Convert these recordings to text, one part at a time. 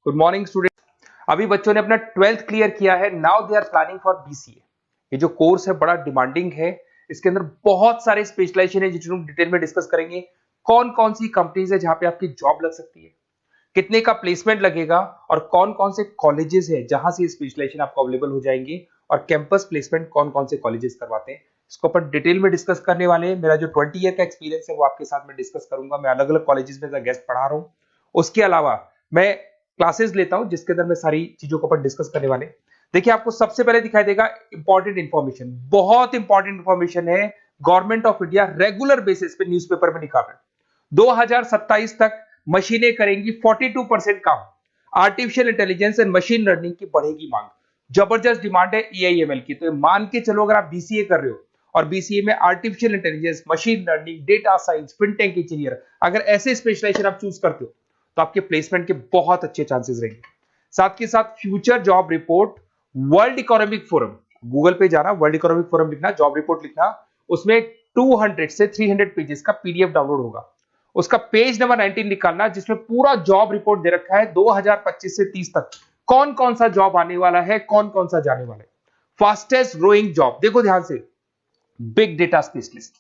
Good morning student. अभी बच्चों ने अपना 12th क्लियर किया है। Now they are planning for BCA. ये जो कोर्स है बड़ा डिमांडिंग है। इसके अंदर बहुत सारे स्पेशलाइजेशन है जिनको डिटेल में डिस्कस करेंगे। कौन कौन सी कंपनीज है जहां पे आपकी जॉब लग सकती है, कितने का प्लेसमेंट लगेगा और कौन कौन से कॉलेजेस है जहां से स्पेशलाइजेशन आपको अवेलेबल हो जाएंगे और कैंपस प्लेसमेंट कौन कौन से कॉलेजेस करवाते हैं, इसको अपन डिटेल में डिस्कस करने वाले हैं। मेरा जो 20 ईयर का एक्सपीरियंस है वो आपके साथ में डिस्कस करूंगा। मैं अलग अलग कॉलेजेस में गेस्ट पढ़ा रहा हूं। उसके अलावा मैं क्लासेस लेता हूं जिसके अंदर मैं सारी चीजों को अपन डिस्कस करने वाले। देखिए, आपको सबसे पहले दिखाई देगा इंपॉर्टेंट इंफॉर्मेशन, बहुत इंपॉर्टेंट इंफॉर्मेशन है। Government of India regular basis पे न्यूज़पेपर में निकाल रहा है 2027 तक मशीनें करेंगी 42% काम। Artificial intelligence and machine learning की बढ़ेगी मांग। जबरदस्त डिमांड है एआईएमएल की। तो मान के चलो, अगर आप बीसीए कर रहे हो और बीसीए में artificial intelligence, machine learning, data science, fintech engineer, अगर ऐसे स्पेशलाइजेशन आप चूज करते हो तो आपके प्लेसमेंट के बहुत अच्छे चांसेस रहेंगे। साथ के साथ future job report, world economic forum, Google पे जाना, वर्ल्ड इकोनॉमिक फोरम लिखना, जॉब रिपोर्ट लिखना, उसमें 200 से 300 पेजेस का पीडीएफ डाउनलोड होगा। उसका पेज नंबर 19 निकालना जिसमें पूरा जॉब रिपोर्ट दे रखा है 2025 से 30 तक कौन कौन सा जॉब आने वाला है, कौन कौन सा जाने वाला है। फास्टेस्ट ग्रोइंग जॉब देखो ध्यान से, big data specialist,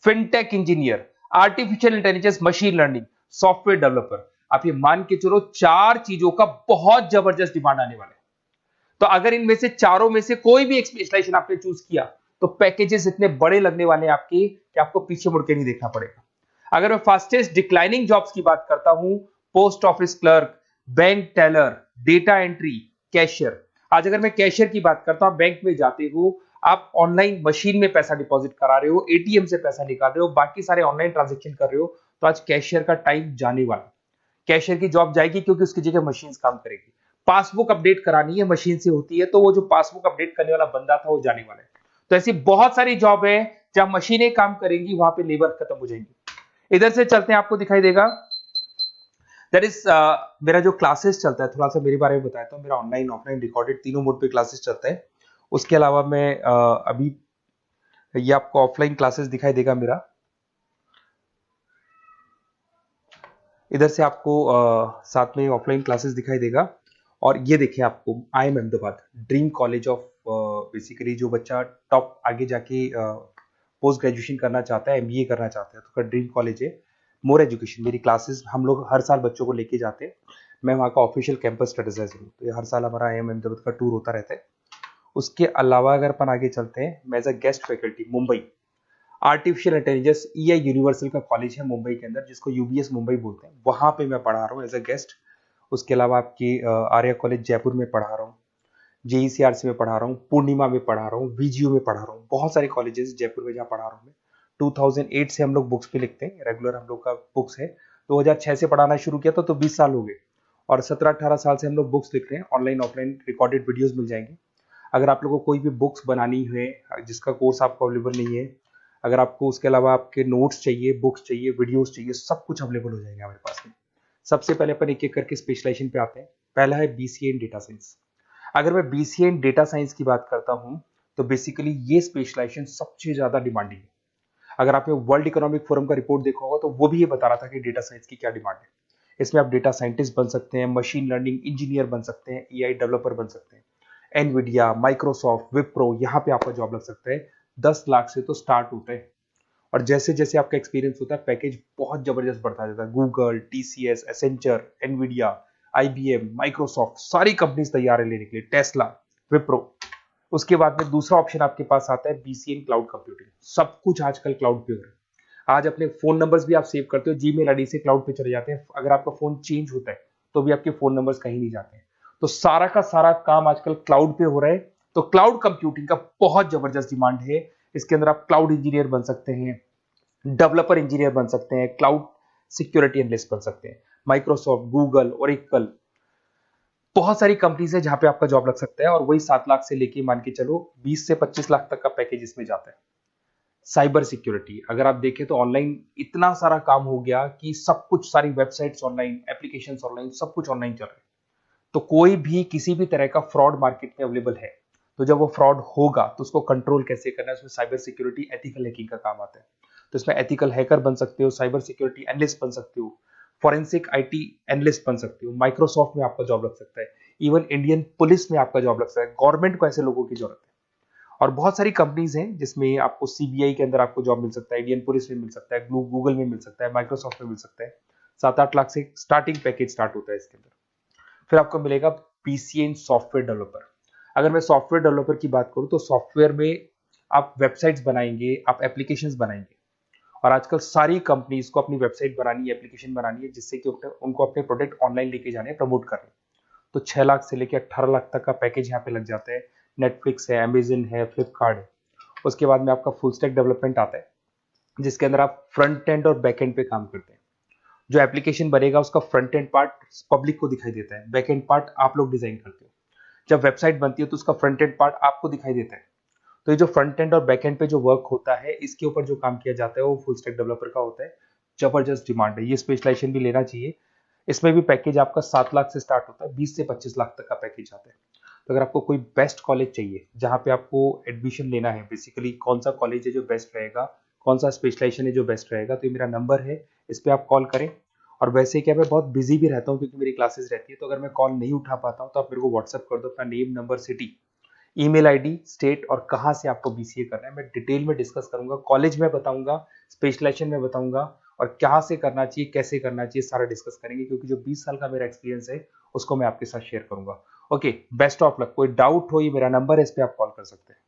fintech engineer, artificial intelligence, machine learning, software developer. आप ये मान के चलो 4 चीजों का बहुत जबरदस्त डिमांड आने वाला है। तो अगर इनमें से चारों में से कोई भी एक स्पेशलाइजेशन आपने चूज किया तो पैकेजेस इतने बड़े लगने वाले हैं आपके कि आपको पीछे मुड़ के नहीं देखना पड़ेगा। अगर मैं फास्टेस्ट डिक्लाइनिंग जॉब्स की बात करता हूं, post office clerk, bank teller, data entry, cashier. आज अगर मैं कैशियर की बात करता हूं, बैंक में जाते हो, आप ऑनलाइन मशीन में पैसा डिपॉजिट करा रहे हो, एटीएम से पैसा निकाल रहे हो, बाकी सारे ऑनलाइन ट्रांजेक्शन कर रहे हो, तो आज कैशियर का टाइम जाने वाला। कैशियर की जॉब जाएगी क्योंकि उसकी जगह मशीन काम करेगी। पासबुक अपडेट करानी है, मशीन से होती है, तो वो जो पासबुक अपडेट करने वाला बंदा था वो जाने वाला है। तो ऐसी बहुत सारी जॉब है जहां मशीनें काम करेंगी, वहां पे लेबर खत्म हो जाएंगी। इधर से चलते हैं, आपको दिखाई देगा दैट इज मेरा जो क्लासेस चलता है, थोड़ा सा मेरे बारे में बताया हूं। मेरा ऑनलाइन, ऑफलाइन, रिकॉर्डेड तीनों मोड पे क्लासेस चलता है। उसके अलावा मैं अभी ये आपको ऑफलाइन क्लासेस दिखाई देगा मेरा। इधर से आपको साथ में ऑफलाइन क्लासेस दिखाई देगा। और ये देखिए, आपको IIM Ahmedabad, dream college of, basically जो बच्चा टॉप आगे जाके पोस्ट ग्रेजुएशन करना चाहता है, एमबीए करना चाहता है, तो उसका ड्रीम कॉलेज है। मोर एजुकेशन मेरी क्लासेस हम लोग हर साल बच्चों को लेके जाते हैं। मैं वहाँ का ऑफिशियल कैंपस स्ट्रेटेजाइजर हूँ, तो ये हर साल हमारा IIM अहमदाबाद का टूर होता रहता है। उसके अलावा अगर अपन आगे चलते हैं, मैं as a guest faculty Mumbai artificial intelligence EI universal का कॉलेज है मुंबई के अंदर, जिसको यूबीएस मुंबई बोलते हैं, वहां पे मैं पढ़ा रहा हूँ एज अ गेस्ट। उसके अलावा आपकी आर्या कॉलेज जयपुर में पढ़ा रहा हूँ, JECRC में पढ़ा रहा हूँ, पूर्णिमा में पढ़ा रहा हूँ, VGU में पढ़ा रहा हूँ। बहुत सारे कॉलेजेस जयपुर में जहाँ पढ़ा रहा हूँ मैं। 2008 से हम लोग बुक्स पे लिखते हैं, रेगुलर हम लोग का बुक्स है। 2006 से पढ़ाना शुरू किया था, तो 20 साल हो गए। और 17-18 साल से हम लोग बुक्स लिख रहे हैं। ऑनलाइन, ऑफलाइन रिकॉर्डेड वीडियोस मिल जाएंगे। अगर आप लोगों को कोई भी बुक्स बनानी है जिसका कोर्स आपको अवेलेबल नहीं है, अगर आपको उसके अलावा आपके नोट्स चाहिए, बुक्स चाहिए, वीडियोस चाहिए, सब कुछ अवेलेबल हो जाएगा हमारे पास में। सबसे पहले अपन एक एक करके स्पेशलाइजेशन पे आते हैं। पहला है बीसीए इन डेटा साइंस। अगर मैं बीसीए इन डेटा साइंस की बात करता हूं तो बेसिकली ये स्पेशलाइजेशन सबसे ज्यादा डिमांडिंग है। अगर आपने वर्ल्ड इकोनॉमिक फोरम का रिपोर्ट देखा होगा तो वो भी ये बता रहा था कि डेटा साइंस की क्या डिमांड है। इसमें आप डेटा साइंटिस्ट बन सकते हैं, मशीन लर्निंग इंजीनियर बन सकते हैं, एआई डेवलपर बन सकते हैं। एनवीडिया, माइक्रोसॉफ्ट, विप्रो, यहाँ पे आपका जॉब लग सकता है। 10 लाख से तो स्टार्ट होता है और जैसे जैसे आपका एक्सपीरियंस होता है पैकेज बहुत जबरदस्त बढ़ता जाता है। Google, TCS, Accenture, Nvidia, IBM, Microsoft, सारी कंपनीज तैयार है लेने के लिए, टेस्ला, विप्रो। उसके बाद में दूसरा ऑप्शन आपके पास आता है बीसीए इन क्लाउड कंप्यूटिंग। सब कुछ आजकल क्लाउड पे हो रहा है। आज अपने फोन नंबर्स भी आप सेव करते हो, जीमेल आईडी से क्लाउड पे चले जाते हैं। अगर आपका फोन चेंज होता है तो भी आपके फोन नंबर्स कहीं नहीं जाते हैं। तो सारा का सारा काम आजकल क्लाउड पे हो रहा है। तो क्लाउड कंप्यूटिंग का बहुत जबरदस्त डिमांड है। इसके अंदर आप क्लाउड इंजीनियर बन सकते हैं, डेवलपर इंजीनियर बन सकते हैं, क्लाउड सिक्योरिटी एनालिस्ट बन सकते हैं। माइक्रोसॉफ्ट, गूगल, ओरेकल, बहुत सारी कंपनीज है जहां पे आपका जॉब लग सकता है। और वही 7 लाख से लेके मान के चलो 20 से 25 लाख तक का पैकेज इसमें जाता है। साइबर सिक्योरिटी अगर आप देखें तो ऑनलाइन इतना सारा काम हो गया कि सब कुछ, सारी वेबसाइट्स ऑनलाइन, एप्लीकेशंस ऑनलाइन, सब कुछ ऑनलाइन चल रहा है। तो कोई भी किसी भी तरह का फ्रॉड मार्केट में अवेलेबल है, तो जब वो फ्रॉड होगा तो उसको कंट्रोल कैसे करना है, उसमें साइबर सिक्योरिटी, एथिकल हैकिंग का काम आता है। तो इसमें एथिकल हैकर बन सकते हो, साइबर सिक्योरिटी एनालिस्ट बन सकते हो, फॉरेंसिक आईटी एनालिस्ट बन सकते हो, माइक्रोसॉफ्ट में आपका जॉब लग सकता है, इवन इंडियन पुलिस में आपका जॉब लग सकता है। गवर्नमेंट को ऐसे लोगों की जरूरत है। और बहुत सारी कंपनीज हैं जिसमें आपको सीबीआई के अंदर आपको जॉब मिल सकता है, इंडियन पुलिस में मिल सकता है, गूगल में मिल सकता है, माइक्रोसॉफ्ट में मिल सकता है। 7-8 लाख से स्टार्टिंग पैकेज स्टार्ट होता है इसके अंदर। फिर आपको मिलेगा पीसीए इन सॉफ्टवेयर डेवलपर। अगर मैं सॉफ्टवेयर डेवलपर की बात करूं तो सॉफ्टवेयर में आप वेबसाइट्स बनाएंगे, आप एप्लीकेशंस बनाएंगे। और आजकल सारी कंपनीज को अपनी वेबसाइट बनानी है, एप्लीकेशन बनानी है, जिससे कि उनको अपने प्रोडक्ट ऑनलाइन लेके जाने हैं, प्रमोट करने हैं। तो 6 लाख से लेकर 18 लाख तक का पैकेज यहाँ पे लग जाता है। नेटफ्लिक्स है, अमेजन है, फ्लिपकार्ट है। उसके बाद में आपका फुल स्टैक डेवलपमेंट आता है, जिसके अंदर आप फ्रंट एंड और बैक एंड पे काम करते हैं। जो एप्लीकेशन बनेगा उसका फ्रंट एंड पार्ट पब्लिक को दिखाई देता है, बैक एंड पार्ट आप लोग डिजाइन करते हो। जब वेबसाइट बनती है तो उसका फ्रंट एंड पार्ट आपको दिखाई देता है। तो ये जो फ्रंट एंड और बैक एंड पे जो वर्क होता है, इसके ऊपर जो काम किया जाता है वो फुल स्टैक डेवलपर का होता है। जबरदस्त डिमांड है, ये स्पेशलाइजेशन भी लेना चाहिए। इसमें भी पैकेज आपका 7 लाख से स्टार्ट होता है, 20 से 25 लाख तक का पैकेज आता है। तो अगर आपको कोई बेस्ट कॉलेज चाहिए जहाँ पे आपको एडमिशन लेना है, बेसिकली कौन सा कॉलेज है जो बेस्ट रहेगा, कौन सा स्पेशलाइजेशन है जो बेस्ट रहेगा, तो ये मेरा नंबर है, इस पर आप कॉल करें। और वैसे क्या मैं बहुत बिजी भी रहता हूँ क्योंकि मेरी क्लासेस रहती है, तो अगर मैं कॉल नहीं उठा पाता हूँ तो आप मेरे को व्हाट्सअप कर दो अपना name, number, city, email ID, state और कहाँ से आपको बीसीए करना है। मैं डिटेल में डिस्कस करूंगा, कॉलेज में बताऊंगा, स्पेशलाइजेशन में बताऊंगा, और कहाँ से करना चाहिए, कैसे करना चाहिए, सारा डिस्कस करेंगे, क्योंकि जो 20 साल का मेरा एक्सपीरियंस है उसको मैं आपके साथ शेयर करूंगा। Okay, best of luck. कोई डाउट हो, ये मेरा नंबर है, इस पे आप कॉल कर सकते हैं।